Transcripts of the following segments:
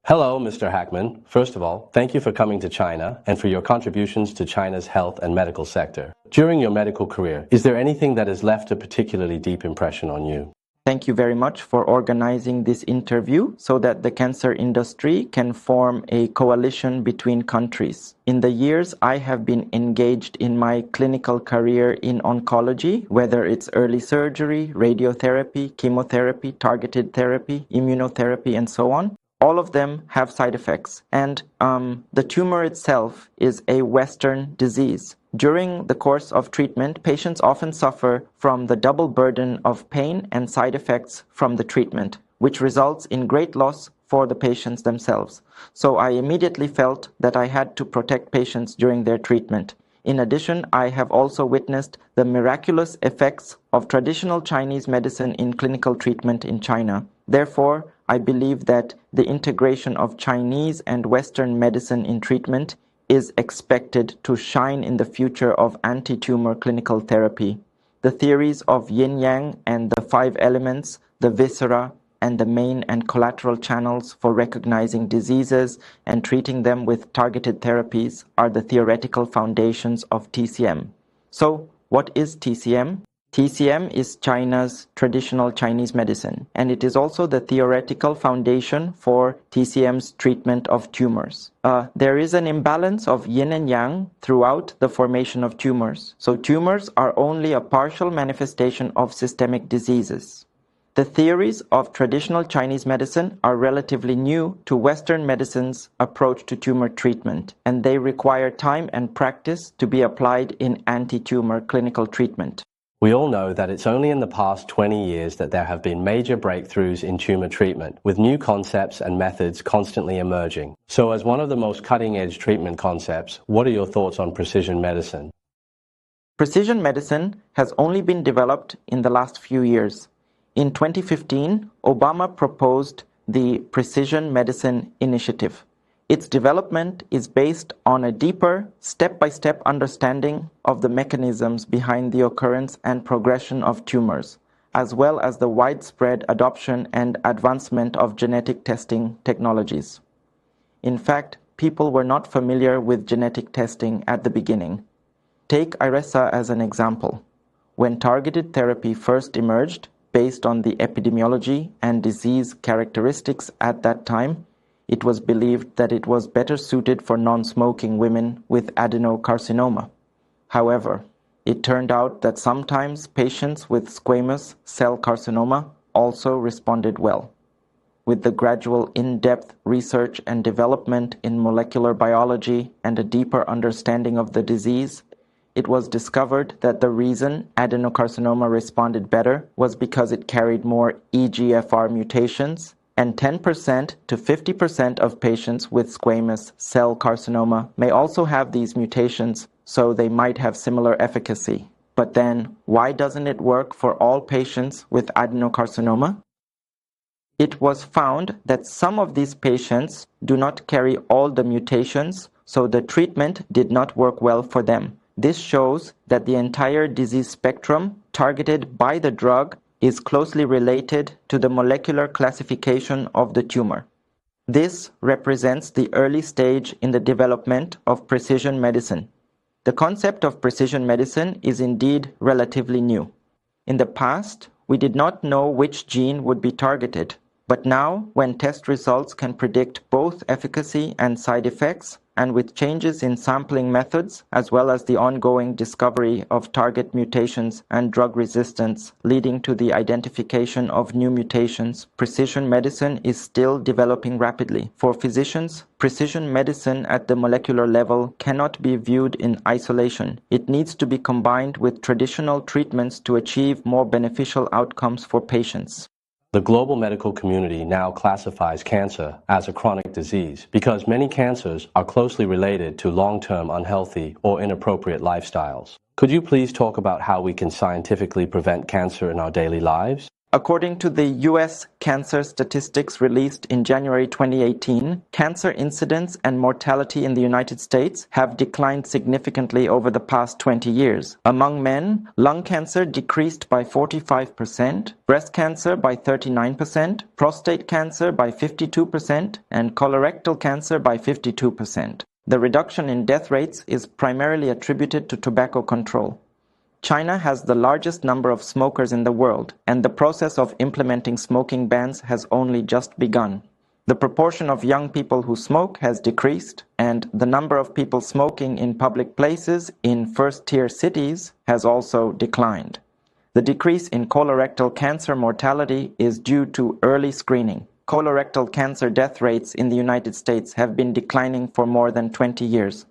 Hello, Mr. Hackman. First of all, thank you for coming to China and for your contributions to China's health and medical sector. During your medical career, is there anything that has left a particularly deep impression on you? Thank you very much for organizing this interview so that the cancer industry can form a coalition between countries. In the years I have been engaged in my clinical career in oncology, whether it's early surgery, radiotherapy, chemotherapy, targeted therapy, immunotherapy, and so on, all of them have side effects. And the tumor itself is a Western disease. During the course of treatment, patients often suffer from the double burden of pain and side effects from the treatment, which results in great loss for the patients themselves. So I immediately felt that I had to protect patients during their treatment. In addition, I have also witnessed the miraculous effects of traditional Chinese medicine in clinical treatment in China. Therefore, I believe that the integration of Chinese and Western medicine in treatment is expected to shine in the future of anti-tumor clinical therapy. The theories of yin-yang and the 5 elements, the viscera, and the main and collateral channels for recognizing diseases and treating them with targeted therapies are the theoretical foundations of TCM. So, what is TCM? TCM is China's traditional Chinese medicine, and it is also the theoretical foundation for TCM's treatment of tumors. There is an imbalance of yin and yang throughout the formation of tumors. So tumors are only a partial manifestation of systemic diseases. The theories of traditional Chinese medicine are relatively new to Western medicine's approach to tumor treatment, and they require time and practice to be applied in anti-tumor clinical treatment. We all know that it's only in the past 20 years that there have been major breakthroughs in tumor treatment, with new concepts and methods constantly emerging. So as one of the most cutting-edge treatment concepts, what are your thoughts on precision medicine? Precision medicine has only been developed in the last few years. In 2015, Obama proposed the Precision Medicine Initiative. Its development is based on a deeper, step-by-step understanding of the mechanisms behind the occurrence and progression of tumors, as well as the widespread adoption and advancement of genetic testing technologies. In fact, people were not familiar with genetic testing at the beginning. Take IRESA as an example. When targeted therapy first emerged, based on the epidemiology and disease characteristics at that time, it was believed that it was better suited for non-smoking women with adenocarcinoma. However, it turned out that sometimes patients with squamous cell carcinoma also responded well. With the gradual in-depth research and development in molecular biology and a deeper understanding of the disease, it was discovered that the reason adenocarcinoma responded better was because it carried more EGFR mutations, and 10% to 50% of patients with squamous cell carcinoma may also have these mutations, so they might have similar efficacy. But then, why doesn't it work for all patients with adenocarcinoma? It was found that some of these patients do not carry all the mutations, so the treatment did not work well for them. This shows that the entire disease spectrum targeted by the drug is closely related to the molecular classification of the tumor. This represents the early stage in the development of precision medicine. The concept of precision medicine is indeed relatively new. In the past, we did not know which gene would be targeted, but now, when test results can predict both efficacy and side effects, and with changes in sampling methods, as well as the ongoing discovery of target mutations and drug resistance leading to the identification of new mutations, precision medicine is still developing rapidly. For physicians, precision medicine at the molecular level cannot be viewed in isolation. It needs to be combined with traditional treatments to achieve more beneficial outcomes for patients. The global medical community now classifies cancer as a chronic disease because many cancers are closely related to long-term unhealthy or inappropriate lifestyles. Could you please talk about how we can scientifically prevent cancer in our daily lives? According to the U.S. cancer statistics released in January 2018, cancer incidence and mortality in the United States have declined significantly over the past 20 years. Among men, lung cancer decreased by 45%, breast cancer by 39%, prostate cancer by 52%, and colorectal cancer by 52%. The reduction in death rates is primarily attributed to tobacco control. China has the largest number of smokers in the world, and the process of implementing smoking bans has only just begun. The proportion of young people who smoke has decreased, and the number of people smoking in public places in first-tier cities has also declined. The decrease in colorectal cancer mortality is due to early screening. Colorectal cancer death rates in the United States have been declining for more than 20 years.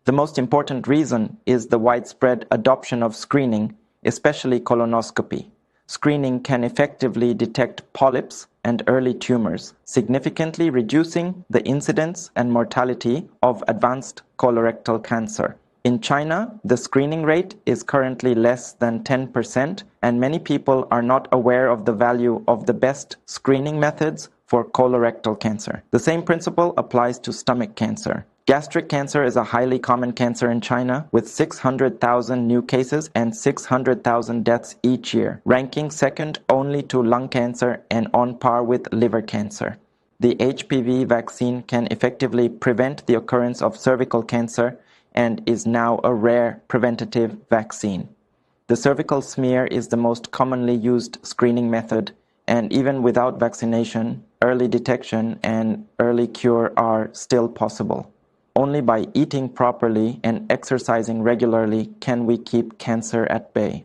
The most important reason is the widespread adoption of screening, especially colonoscopy. Screening can effectively detect polyps and early tumors, significantly reducing the incidence and mortality of advanced colorectal cancer. In China, the screening rate is currently less than 10%, and many people are not aware of the value of the best screening methods for colorectal cancer. The same principle applies to stomach cancer. Gastric cancer is a highly common cancer in China, with 600,000 new cases and 600,000 deaths each year, ranking second only to lung cancer and on par with liver cancer. The HPV vaccine can effectively prevent the occurrence of cervical cancer and is now a rare preventative vaccine. The cervical smear is the most commonly used screening method, and even without vaccination, early detection and early cure are still possible. Only by eating properly and exercising regularly can we keep cancer at bay.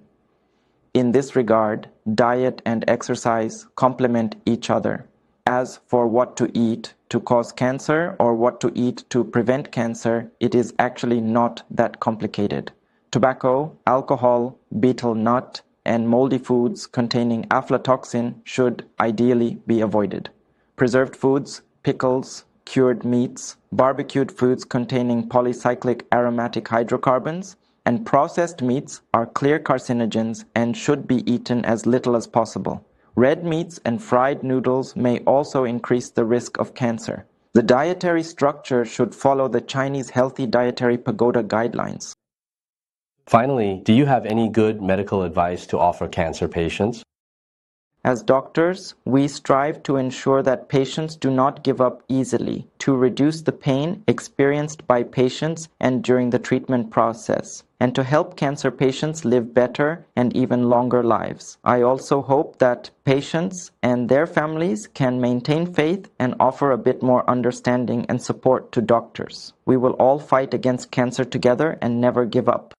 In this regard, diet and exercise complement each other. As for what to eat to cause cancer or what to eat to prevent cancer, it is actually not that complicated. Tobacco, alcohol, betel nut, and moldy foods containing aflatoxin should ideally be avoided. Preserved foods, pickles, cured meats, barbecued foods containing polycyclic aromatic hydrocarbons, and processed meats are clear carcinogens and should be eaten as little as possible. Red meats and fried noodles may also increase the risk of cancer. The dietary structure should follow the Chinese Healthy Dietary Pagoda guidelines. Finally, do you have any good medical advice to offer cancer patients? As doctors, we strive to ensure that patients do not give up easily, to reduce the pain experienced by patients and during the treatment process, and to help cancer patients live better and even longer lives. I also hope that patients and their families can maintain faith and offer a bit more understanding and support to doctors. We will all fight against cancer together and never give up.